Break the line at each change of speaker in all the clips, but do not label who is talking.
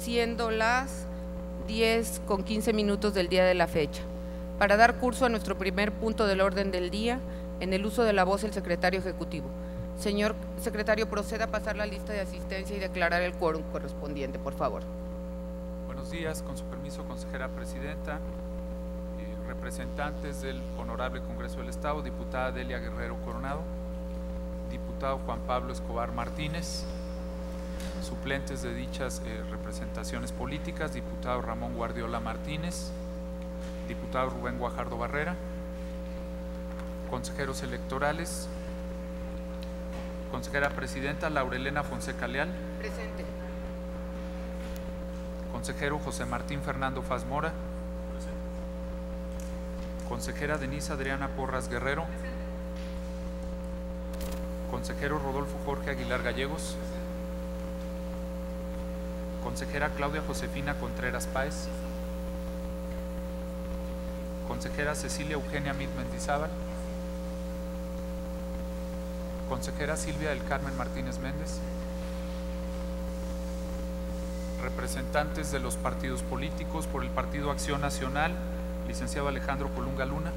siendo las 10:15 del día de la fecha. Para dar curso a nuestro primer punto del orden del día, en el uso de la voz el secretario ejecutivo. Señor secretario, proceda a pasar la lista de asistencia y declarar el quórum correspondiente, por favor.
Buenos días, con su permiso, consejera presidenta, representantes del Honorable Congreso del Estado, diputada Delia Guerrero Coronado, diputado Juan Pablo Escobar Martínez, suplentes de dichas representaciones políticas, diputado Ramón Guardiola Martínez, diputado Rubén Guajardo Barrera, consejeros electorales, consejera presidenta Laurelena Fonseca Leal.
Presente.
Consejero José Martín Fernando Faz Mora. Presente. Consejera Denise Adriana Porras Guerrero. Presente. Consejero Rodolfo Jorge Aguilar Gallegos. Presente. Consejera Claudia Josefina Contreras Páez. Consejera Cecilia Eugenia Mit Mendizábal. Consejera Silvia del Carmen Martínez Méndez. Representantes de los partidos políticos, por el Partido Acción Nacional, licenciado Alejandro Colunga Luna.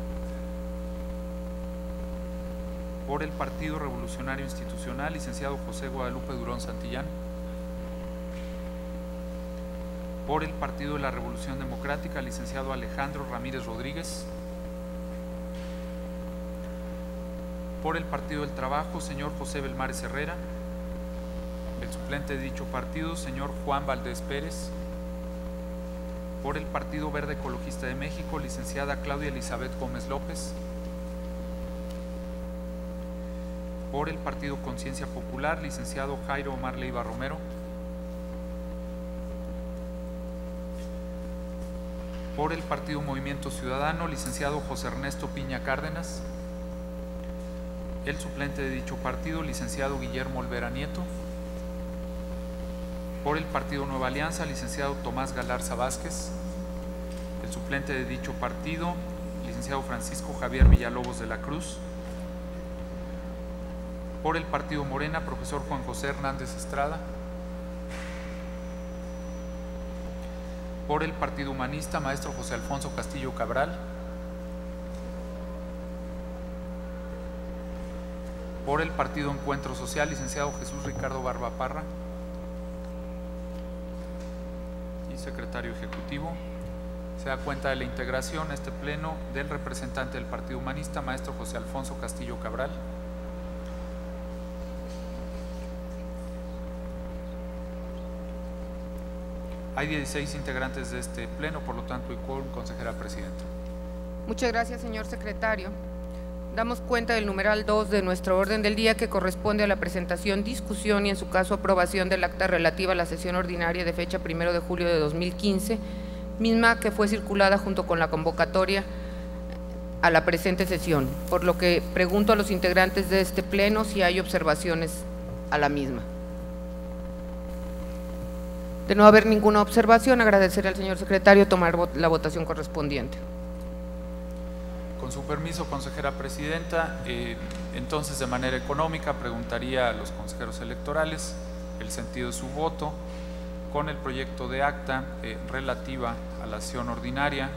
Por el Partido Revolucionario Institucional, licenciado José Guadalupe Durón Santillán. Por el Partido de la Revolución Democrática, licenciado Alejandro Ramírez Rodríguez. Por el Partido del Trabajo, señor José Belmares Herrera. El suplente de dicho partido, señor Juan Valdés Pérez. Por el Partido Verde Ecologista de México, licenciada Claudia Elizabeth Gómez López. Por el Partido Conciencia Popular, licenciado Jairo Omar Leiva Romero. Por el Partido Movimiento Ciudadano, licenciado José Ernesto Piña Cárdenas. El suplente de dicho partido, licenciado Guillermo Olvera Nieto. Por el Partido Nueva Alianza, licenciado Tomás Galarza Vázquez. El suplente de dicho partido, licenciado Francisco Javier Villalobos de la Cruz. Por el Partido Morena, profesor Juan José Hernández Estrada. Por el Partido Humanista, maestro José Alfonso Castillo Cabral. Por el Partido Encuentro Social, licenciado Jesús Ricardo Barba Parra. Y secretario ejecutivo. Se da cuenta de la integración a este pleno del representante del Partido Humanista, maestro José Alfonso Castillo Cabral. Hay 16 integrantes de este pleno, por lo tanto, y quórum, consejera presidenta.
Muchas gracias, señor secretario. Damos cuenta del numeral 2 de nuestro orden del día, que corresponde a la presentación, discusión y en su caso aprobación del acta relativa a la sesión ordinaria de fecha 1 de julio de 2015, misma que fue circulada junto con la convocatoria a la presente sesión, por lo que pregunto a los integrantes de este pleno si hay observaciones a la misma. De no haber ninguna observación, agradecer al señor secretario tomar la votación correspondiente.
Con su permiso, consejera presidenta, entonces de manera económica preguntaría a los consejeros electorales el sentido de su voto con el proyecto de acta relativa a la sesión ordinaria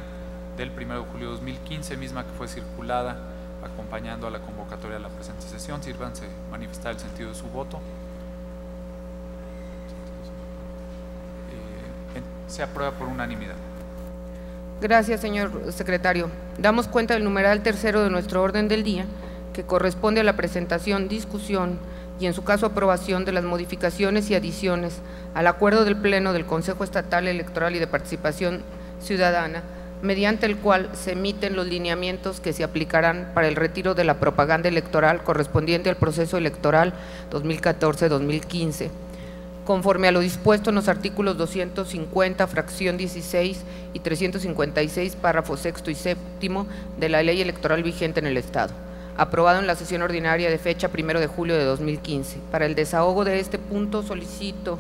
del 1 de julio de 2015, misma que fue circulada acompañando a la convocatoria de la presente sesión. Sírvanse manifestar el sentido de su voto. Se aprueba por unanimidad.
Gracias, señor secretario. Damos cuenta del numeral 3 de nuestro orden del día, que corresponde a la presentación, discusión y en su caso aprobación de las modificaciones y adiciones al acuerdo del Pleno del Consejo Estatal Electoral y de Participación Ciudadana, mediante el cual se emiten los lineamientos que se aplicarán para el retiro de la propaganda electoral correspondiente al proceso electoral 2014-2015. Conforme a lo dispuesto en los artículos 250, fracción 16 y 356, párrafos sexto y séptimo de la ley electoral vigente en el Estado, aprobado en la sesión ordinaria de fecha 1 de julio de 2015. Para el desahogo de este punto solicito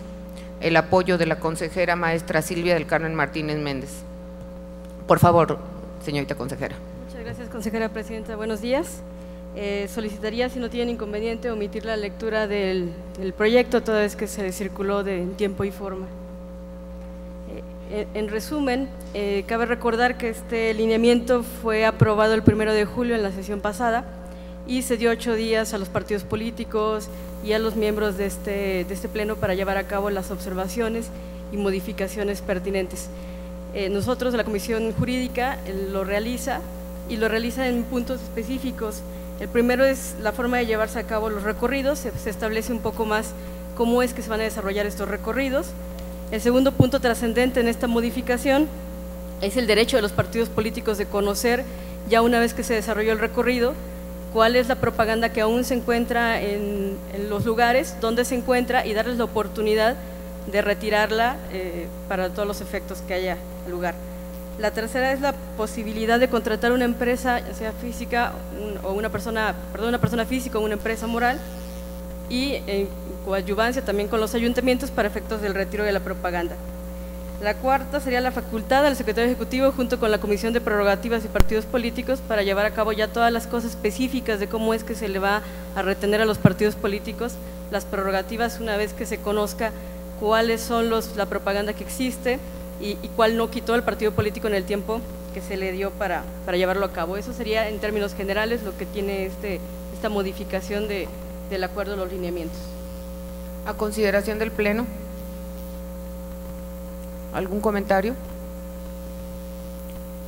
el apoyo de la consejera maestra Silvia del Carmen Martínez Méndez. Por favor, señorita consejera.
Muchas gracias, consejera presidenta. Buenos días. Solicitaría, si no tienen inconveniente, omitir la lectura del proyecto, toda vez que se circuló en tiempo y forma. En resumen, cabe recordar que este lineamiento fue aprobado el 1 de julio en la sesión pasada y se dio 8 días a los partidos políticos y a los miembros de este pleno para llevar a cabo las observaciones y modificaciones pertinentes. Nosotros, la Comisión Jurídica, lo realiza en puntos específicos. El primero es la forma de llevarse a cabo los recorridos, se establece un poco más cómo es que se van a desarrollar estos recorridos. El segundo punto trascendente en esta modificación es el derecho de los partidos políticos de conocer, ya una vez que se desarrolló el recorrido, cuál es la propaganda que aún se encuentra en los lugares, dónde se encuentra y darles la oportunidad de retirarla para todos los efectos que haya lugar. La tercera es la posibilidad de contratar una empresa, ya sea física o una persona física o una empresa moral, y en coadyuvancia también con los ayuntamientos para efectos del retiro de la propaganda. La cuarta sería la facultad al secretario ejecutivo junto con la Comisión de Prerrogativas y Partidos Políticos para llevar a cabo ya todas las cosas específicas de cómo es que se le va a retener a los partidos políticos las prerrogativas una vez que se conozca cuáles son la propaganda que existe y cuál no quitó el partido político en el tiempo que se le dio para llevarlo a cabo. Eso sería en términos generales lo que tiene esta modificación del acuerdo de los lineamientos.
A consideración del Pleno. ¿Algún comentario?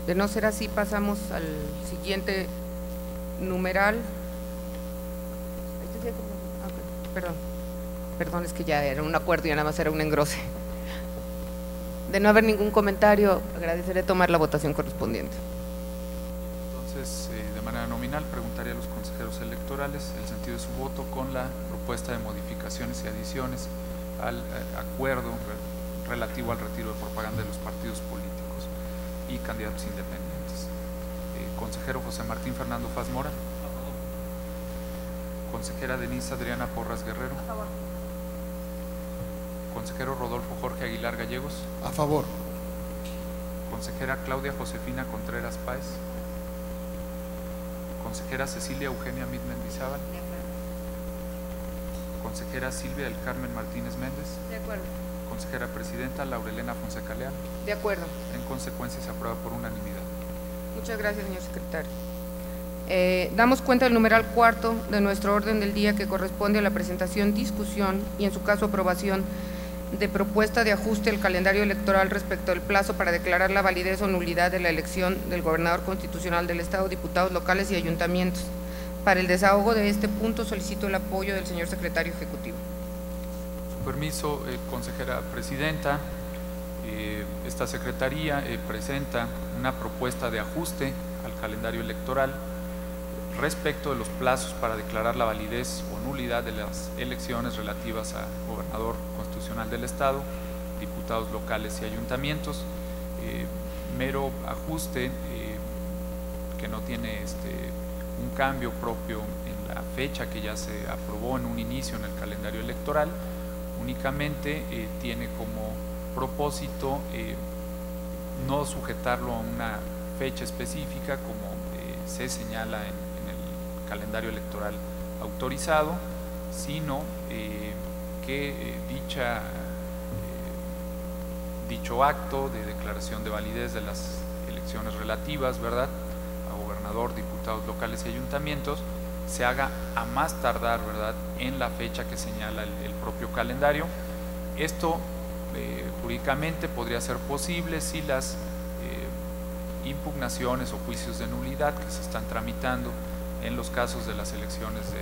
De no ser así, pasamos al siguiente numeral. Perdón, es que ya era un acuerdo y nada más era un engrose. De no haber ningún comentario, agradeceré tomar la votación correspondiente.
Entonces, de manera nominal, preguntaría a los consejeros electorales el sentido de su voto con la propuesta de modificaciones y adiciones al acuerdo relativo al retiro de propaganda de los partidos políticos y candidatos independientes. Consejero José Martín Fernando Faz Mora. Consejera Denise Adriana Porras Guerrero.
A favor.
Consejero Rodolfo Jorge Aguilar Gallegos.
A favor.
Consejera Claudia Josefina Contreras Páez. Consejera Cecilia Eugenia Mid Mendizábal.
De acuerdo.
Consejera Silvia del Carmen Martínez Méndez.
De acuerdo.
Consejera Presidenta Laurelena Fonseca Leal.
De acuerdo.
En consecuencia se aprueba por unanimidad.
Muchas gracias, señor secretario. Damos cuenta del numeral cuarto de nuestro orden del día que corresponde a la presentación, discusión y en su caso aprobación de propuesta de ajuste al calendario electoral respecto al plazo para declarar la validez o nulidad de la elección del gobernador constitucional del Estado, diputados locales y ayuntamientos. Para el desahogo de este punto solicito el apoyo del señor secretario ejecutivo.
Su permiso, consejera presidenta, esta secretaría presenta una propuesta de ajuste al calendario electoral respecto de los plazos para declarar la validez o nulidad de las elecciones relativas a gobernador constitucional del Estado, diputados locales y ayuntamientos. Mero ajuste que no tiene un cambio propio en la fecha que ya se aprobó en un inicio en el calendario electoral, únicamente tiene como propósito no sujetarlo a una fecha específica como se señala en el calendario electoral autorizado, sino que dicho acto de declaración de validez de las elecciones relativas, ¿verdad?, a gobernador, diputados locales y ayuntamientos, se haga a más tardar, ¿verdad?, en la fecha que señala el propio calendario. Esto jurídicamente podría ser posible si las impugnaciones o juicios de nulidad que se están tramitando en los casos de las elecciones de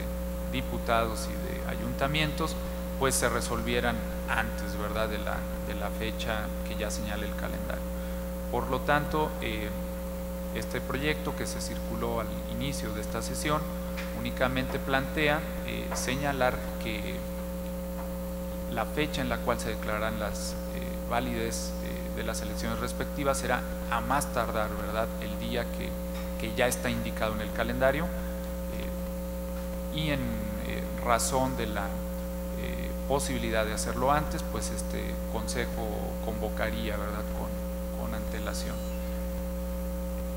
diputados y de ayuntamientos pues se resolvieran antes, ¿verdad?, de la fecha que ya señala el calendario. Por lo tanto, este proyecto que se circuló al inicio de esta sesión únicamente plantea señalar que la fecha en la cual se declararán las validez de las elecciones respectivas será a más tardar, ¿verdad?, el día que ya está indicado en el calendario, y en razón de la posibilidad de hacerlo antes, pues este consejo convocaría, ¿verdad?, con antelación.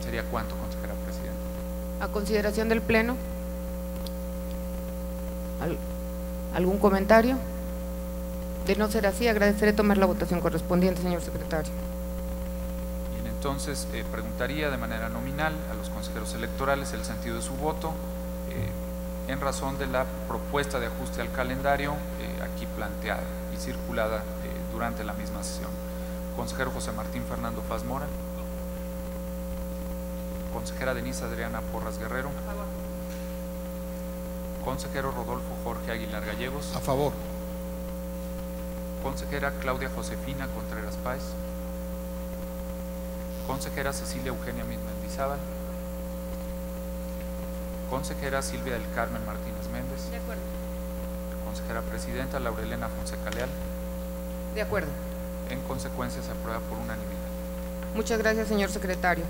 ¿Sería cuánto, consejera presidenta?
A consideración del Pleno. ¿Algún comentario? De no ser así, agradeceré tomar la votación correspondiente, señor secretario.
Bien, entonces preguntaría de manera nominal a los consejeros electorales el sentido de su voto en razón de la propuesta de ajuste al calendario aquí planteada y circulada durante la misma sesión. Consejero José Martín Fernando Paz Mora. Consejera Denise Adriana Porras Guerrero.
A favor.
Consejero Rodolfo Jorge Aguilar Gallegos.
A favor.
Consejera Claudia Josefina Contreras Páez. Consejera Cecilia Eugenia Mendizábal. Consejera Silvia del Carmen Martínez Méndez.
De acuerdo.
Consejera Presidenta Laurelena Fonseca Leal.
De acuerdo.
En consecuencia se aprueba por unanimidad.
Muchas gracias, señor secretario.